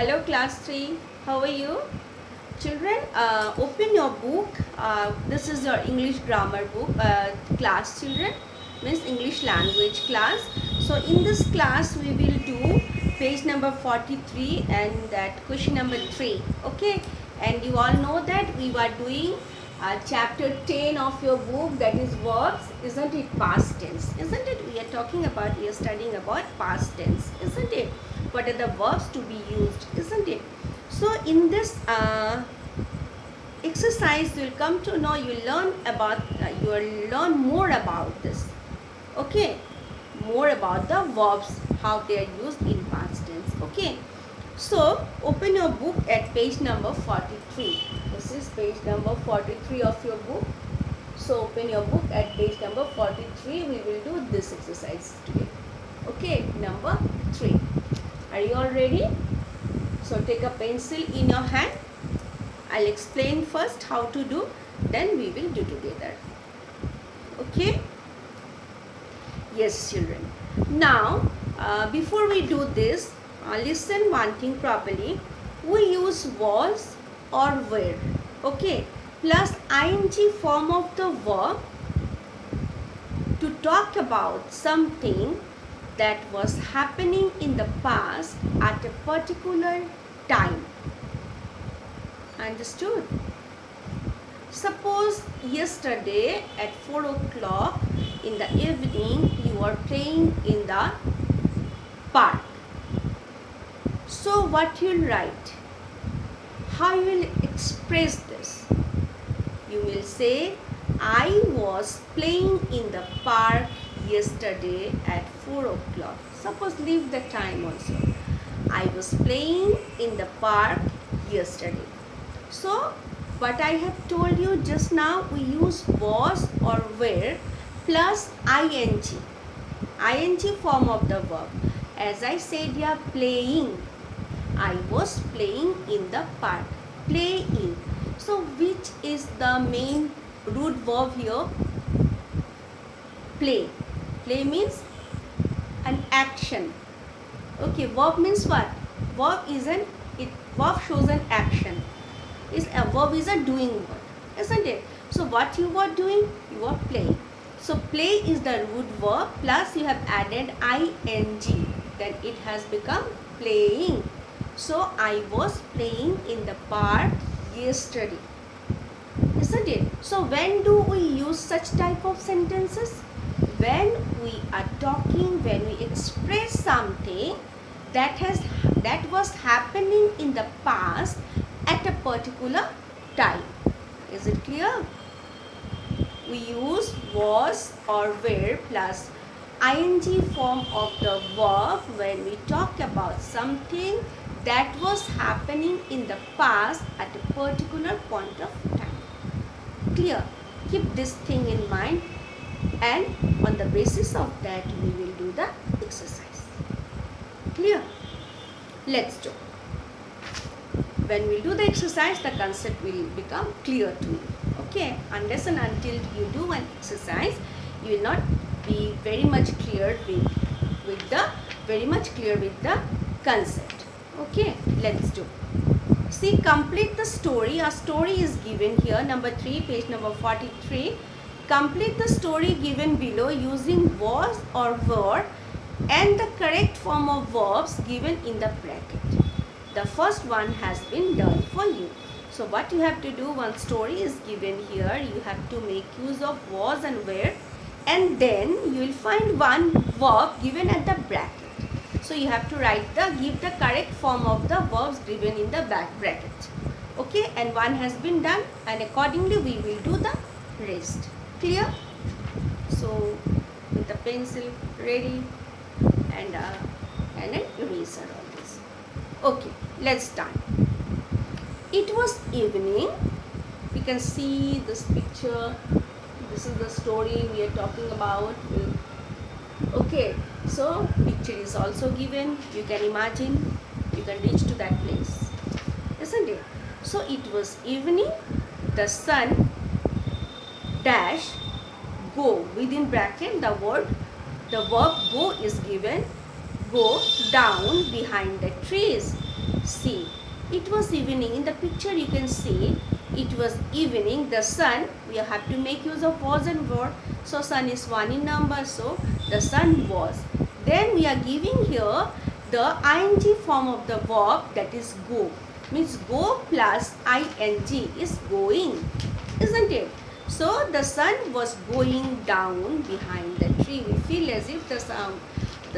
Hello class 3, how are you? Children, open your book. This is your English grammar book, class children, means English language class. So in this class we will do page number 43 and that question number 3. Okay, and you all know that we were doing chapter 10 of your book, that is verbs, isn't it? Past tense, isn't it? We are studying about past tense, isn't it? What are the verbs to be used, isn't it? So in this exercise you will come to know, you will learn more about this. Okay, more about the verbs, how they are used in past tense. Okay, so open your book at page number 43. This is page number 43 of your book. So open your book at page number 43. We will do this exercise today. Okay, number 3. Are you all ready? So take a pencil in your hand. I'll explain first how to do, then we will do together. Okay? Yes, children. Now, before we do this, listen one thing properly. We use was or were, okay, plus ing form of the verb to talk about something that was happening in the past at a particular time. Understood? Suppose yesterday at 4 o'clock in the evening you were playing in the park. So what you'll write? How you will express this? You will say, I was playing in the park yesterday at 4 o'clock. Suppose leave the time also. I was playing in the park yesterday. So what I have told you just now, we use was or were plus ing. Ing form of the verb. As I said here, playing. I was playing in the park. Playing. So which is the main root verb here? Play. Play means an action. Okay, verb means what? Verb shows an action. A verb is a doing word, isn't it? So what you were doing? You were playing. So play is the root verb plus you have added ing. Then it has become playing. So I was playing in the park yesterday, isn't it? So when do we use such type of sentences? When we are talking, when we express something that was happening in the past at a particular time. Is it clear? We use was or were plus ing form of the verb when we talk about something that was happening in the past at a particular point of time. Clear? Keep this thing in mind, and on the basis of that we will do the exercise. Clear? Let's do. When we do the exercise, the concept will become clear to you. Okay, unless and until you do an exercise, you will not be very much clear with the concept. Okay, let's do. See, complete the story. A story is given here, number 3, page number 43. Complete the story given below using was or were and the correct form of verbs given in the bracket. The first one has been done for you. So what you have to do, one story is given here, you have to make use of was and were, and then you will find one verb given at the bracket. So you have to give the correct form of the verbs given in the bracket. Okay, and one has been done, and accordingly we will do the rest. Clear? So with the pencil ready and an eraser on this. Okay, let's start. It was evening. We can see this picture. This is the story we are talking about. Okay, so picture is also given. You can imagine, you can reach to that place, isn't it? So it was evening. The sun dash go, within bracket the verb go is given, go down behind the trees. See, it was evening. In the picture you can see it was evening. The sun, we have to make use of was and were. So sun is 1 in number, so the sun was. Then we are giving here the ing form of the verb, that is go. Means go plus ing is going, isn't it? So the sun was going down behind the tree. We feel as if the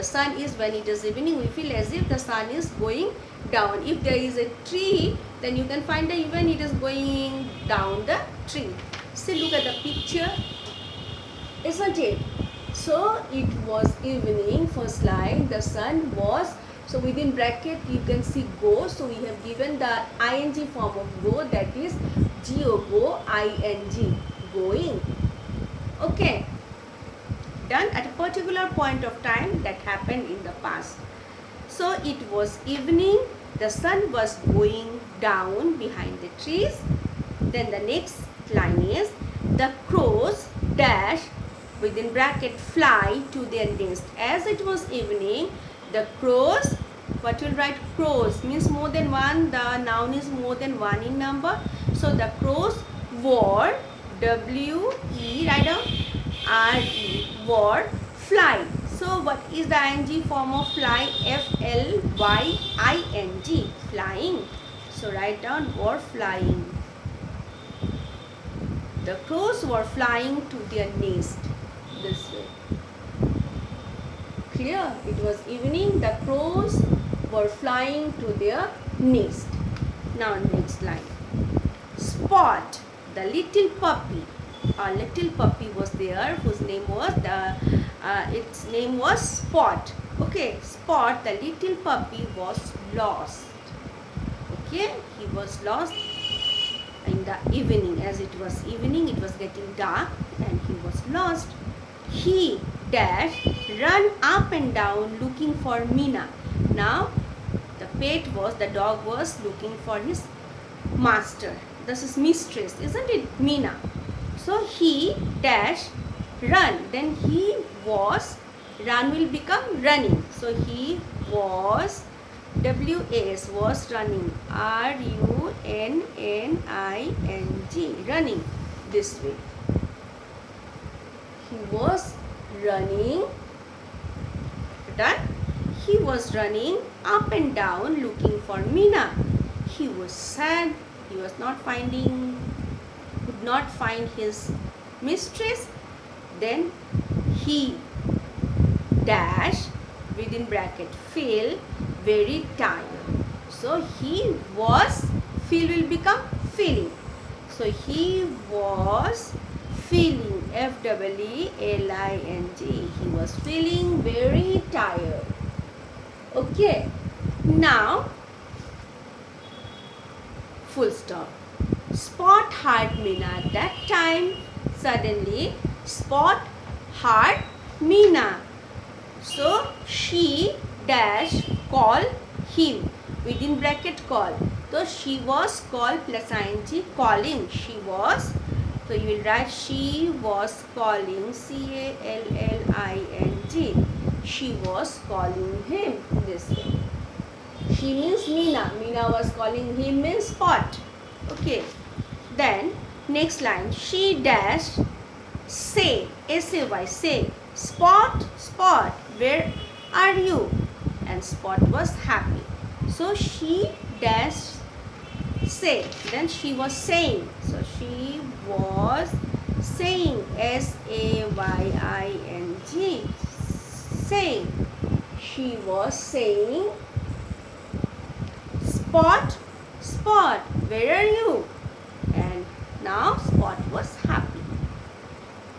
sun is, when it is evening, we feel as if the sun is going down. If there is a tree, then you can find that even it is going down the tree. See, look at the picture, isn't it? So it was evening, first line, the sun was, so within bracket you can see go, so we have given the ing form of go, that is go, ing, going. Okay, done at a particular point of time that happened in the past. So it was evening, the sun was going down behind the trees. Then the next line is the crows dash within bracket fly to their nest. As it was evening, the crows, what will write, crows means more than one, the noun is more than one in number. So the crows were, W-E, write down, R-E, were, fly. So what is the ing form of fly? F-L-Y-I-N-G, flying. So write down were flying. The crows were flying to their nest, this way. Clear? It was evening, the crows were flying to their nest. Now next line. Spot, the little puppy. A little puppy was there whose name was its name was Spot. Okay, Spot, the little puppy, was lost. Okay, he was lost in the evening. As it was evening, it was getting dark and he was lost. He dash run up and down looking for Mina. Now the the dog was looking for his master. This is mistress, isn't it? Mina. So he dash run, then he was, run will become running. So he was, W-A-S, was running, R-U-N-N-I-N-G, running, this way. He was running, done. He was running up and down looking for Mina. He was sad. He was could not find his mistress. Then he dash within bracket feel very tired. So he was, feel will become feeling. So he was feeling, F-E-E-L-I-N-G. He was feeling very tired. Okay. Now, full stop. Spot heard Mina. At that time, suddenly, Spot heard Mina. So, she dash call him. Within bracket call. So, she was call plus ing, calling. She was. So, you will write she was calling, C-A-L-L-I-N-G. She was calling him, this way. She means Mina. Mina was calling him means Spot. Okay. Then next line. She dash say, S-A-Y, say, Spot, Spot, where are you? And Spot was happy. So she dash say. Then she was saying. So she was saying, S-A-Y-I-N-G, saying. She was saying, Spot, Spot, where are you? And now Spot was happy.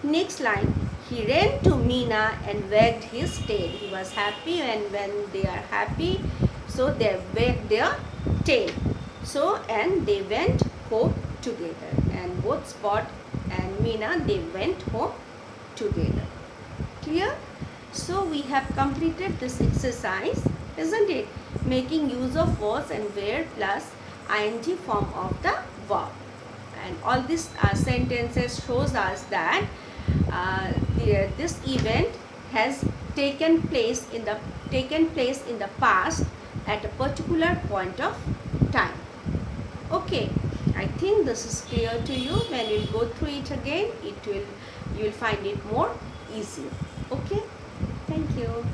Next line. He ran to Mina and wagged his tail. He was happy, and when they are happy, so they wag their tail. So, and they went home together. And both Spot and Mina, they went home together. Clear? So, we have completed this exercise, isn't it? Making use of was and where plus ing form of the verb. And all these sentences shows us that this event has taken place in the past, at a particular point of time. Okay, I think this is clear to you. When you go through it again, you will find it more easy. Okay, thank you.